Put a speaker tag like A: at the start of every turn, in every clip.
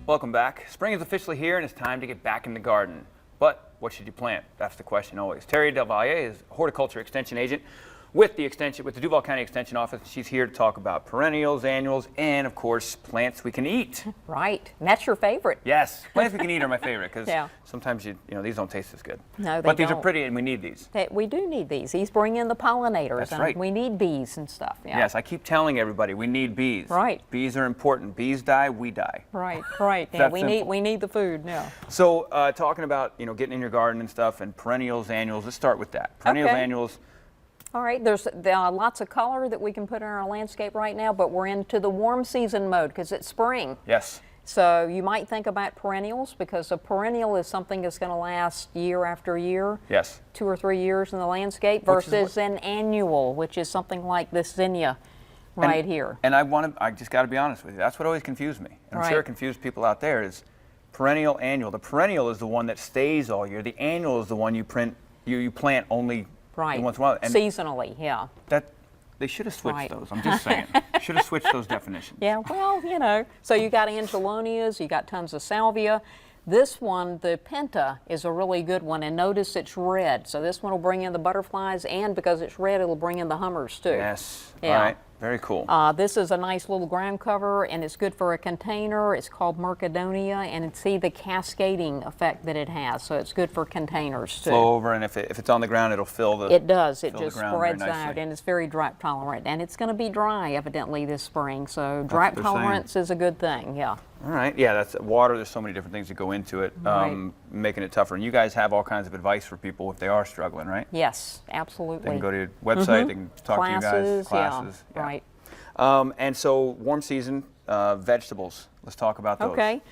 A: Welcome back. Spring is officially here and it's time to get back in the garden. But what should you plant? That's the question always. Terry Duval is horticulture extension agent with the Duval County Extension Office. She's here to talk about perennials, annuals, and of course plants we can eat.
B: Right, and that's your favorite.
A: Yes, plants we can eat are my favorite because
B: Yeah.
A: sometimes you know these don't taste as good.
B: No, they
A: But these are
B: don't.
A: pretty and we need these.
B: We do need these. These bring in the pollinators.
A: That's
B: and
A: right.
B: We need bees and stuff. Yeah.
A: Yes, I keep telling everybody we need bees.
B: Right.
A: Bees are important. Bees die, we die.
B: Right, right. Yeah,
A: That
B: we
A: simple.
B: need the food. Yeah.
A: So talking about getting in your garden and stuff and perennials, annuals, let's start with that. Perennials,
B: Okay.
A: annuals.
B: All right, there are lots of color that we can put in our landscape right now, but we're into the warm season mode because it's spring.
A: Yes.
B: So you might think about perennials because a perennial is something that's going to last year after year.
A: Yes.
B: 2 or 3 years in the landscape
A: Which is
B: versus an annual, which is something like this zinnia right here.
A: And I just got to be honest with you. That's what always confused me. And I'm sure it confused people out there is perennial, annual. The perennial is the one that stays all year. The annual is the one you plant only
B: Right.
A: once in a while. And
B: seasonally, yeah.
A: they should have switched
B: Right.
A: those. I'm just saying. Should have switched those definitions.
B: Yeah, well, so you got angelonias, you got tons of salvia. This one, the Penta, is a really good one, and notice it's red. So this one will bring in the butterflies, and because it's red, it'll bring in the hummers too.
A: Yes.
B: Yeah.
A: All right. Very cool.
B: This is a nice little ground cover, and it's good for a container. It's called Mercadonia, and see the cascading effect that it has. So it's good for containers too.
A: Flow over, and if it's on the ground, it'll fill the.
B: It does. It
A: fill the
B: just
A: ground very
B: spreads out,
A: nicely.
B: and it's very drought tolerant. And it's going to be dry, evidently, this spring. So drought
A: they're saying.
B: tolerance is a good thing. Yeah.
A: All right. Yeah, that's water. There's so many different things that go into it,
B: Right.
A: making it tougher. And you guys have all kinds of advice for people if they are struggling, right?
B: Yes,
A: They
B: absolutely.
A: can go to your website. They can talk to you guys. Classes.
B: Yeah. Right.
A: And so warm season vegetables. Let's talk about those.
B: Okay.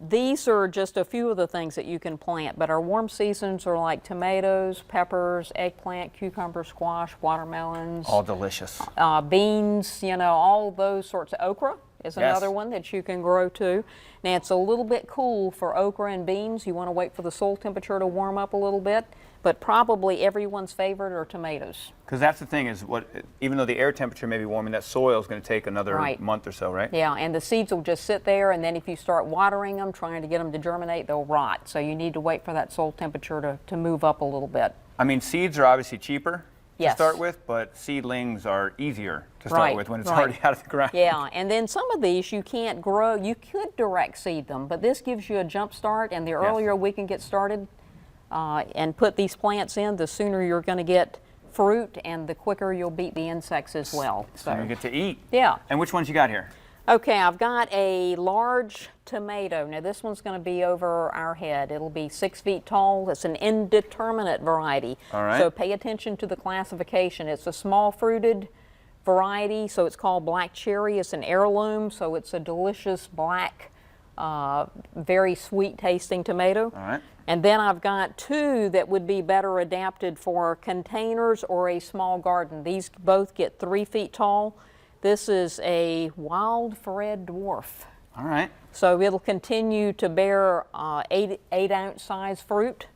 B: These are just a few of the things that you can plant, but our warm seasons are like tomatoes, peppers, eggplant, cucumber, squash, watermelons,
A: All delicious.
B: beans, all those sorts of okra is
A: Yes.
B: another one that you can grow too. Now it's a little bit cool for okra and beans. You want to wait for the soil temperature to warm up a little bit, but probably everyone's favorite are tomatoes.
A: Because that's the thing is even though the air temperature may be warming, that soil is going to take another
B: Right.
A: month or so, right?
B: Yeah, and the seeds will just sit there, and then if you start watering them, trying to get them to germinate, they'll rot. So you need to wait for that soil temperature to move up a little bit.
A: I mean, seeds are obviously cheaper to
B: Yes.
A: start with, but seedlings are easier to start
B: Right,
A: with when it's
B: right.
A: already out of the ground.
B: Yeah, and then some of these you can't grow. You could direct seed them, but this gives you a jump start, and the earlier we can get started and put these plants in, the sooner you're going to get fruit, and the quicker you'll beat the insects as well.
A: So you get to eat.
B: Yeah.
A: And which ones you got here?
B: Okay, I've got a large tomato. Now this one's going to be over our head. It'll be 6 feet tall. It's an indeterminate variety.
A: All right.
B: So pay attention to the classification. It's a small fruited variety, so it's called black cherry. It's an heirloom, so it's a delicious black, very sweet tasting tomato.
A: All right.
B: And then I've got 2 that would be better adapted for containers or a small garden. These both get 3 feet tall. This is a wild red dwarf.
A: All right.
B: So it'll continue to bear 8-ounce size fruit.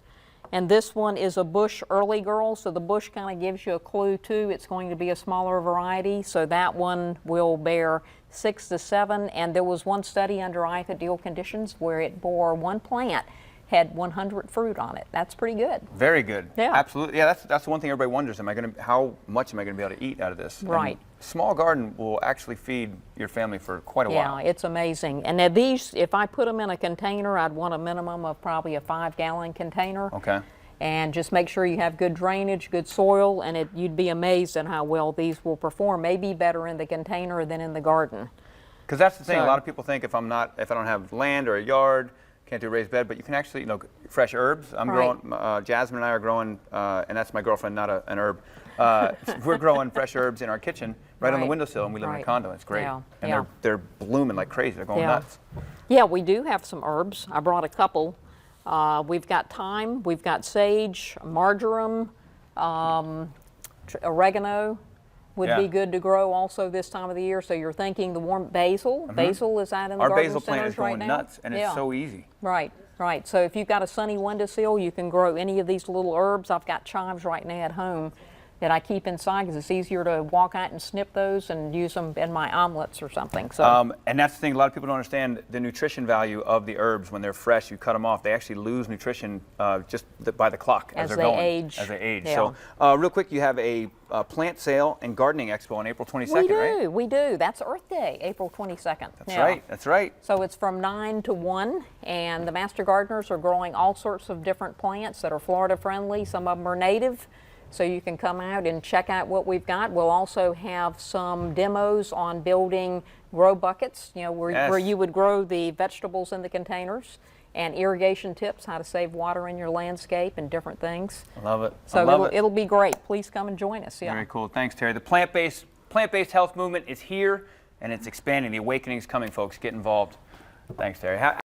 B: And this one is a bush early girl, so the bush kind of gives you a clue too. It's going to be a smaller variety, so that one will bear 6 to 7. And there was one study under ideal conditions where it bore one plant had 100 fruit on it. That's pretty good.
A: Very good.
B: Yeah.
A: Absolutely. Yeah, that's the one thing everybody wonders. How much am I going to be able to eat out of this?
B: Right.
A: And small garden will actually feed your family for quite a while.
B: Yeah, it's amazing. And now these, if I put them in a container, I'd want a minimum of probably a 5-gallon container.
A: Okay.
B: And just make sure you have good drainage, good soil, and you'd be amazed at how well these will perform. Maybe better in the container than in the garden.
A: Because that's the thing. A
B: So-
A: lot of people think if I don't have land or a yard, can't do a raised bed, but you can actually, fresh herbs. I'm
B: Right.
A: growing. Jasmine and I are growing, and that's my girlfriend, not an herb. We're growing fresh herbs in our kitchen, right on the
B: Right.
A: windowsill, and we live in a
B: Right.
A: condo. It's great,
B: Yeah,
A: and
B: yeah.
A: they're blooming like crazy. They're going
B: Yeah.
A: nuts.
B: Yeah, we do have some herbs. I brought a couple. We've got thyme, we've got sage, marjoram, oregano would
A: Yeah.
B: be good to grow also this time of the year. So you're thinking the warm basil. Basil is out in the
A: Our
B: garden
A: basil plant
B: centers
A: is going
B: right now.
A: nuts, and
B: Yeah.
A: it's so easy.
B: Right, right. So if you've got a sunny windowsill, you can grow any of these little herbs. I've got chives right now at home that I keep inside because it's easier to walk out and snip those and use them in my omelets or something. So.
A: And that's the thing, a lot of people don't understand the nutrition value of the herbs when they're fresh. You cut them off, they actually lose nutrition just by the clock as they're going.
B: Age.
A: As they age.
B: Yeah.
A: So real quick, you have a plant sale and gardening expo on April 22nd, right?
B: We do. That's Earth Day, April 22nd.
A: That's right, that's right.
B: So it's from 9 to 1, and the master gardeners are growing all sorts of different plants that are Florida friendly. Some of them are native. So you can come out and check out what we've got. We'll also have some demos on building grow buckets, you know, where you would grow the vegetables in the containers, and irrigation tips, how to save water in your landscape and different things.
A: I love it.
B: So it'll be great. Please come and join us. Yeah.
A: Very cool. Thanks, Terry. The plant-based health movement is here, and it's expanding. The awakening is coming, folks. Get involved. Thanks, Terry.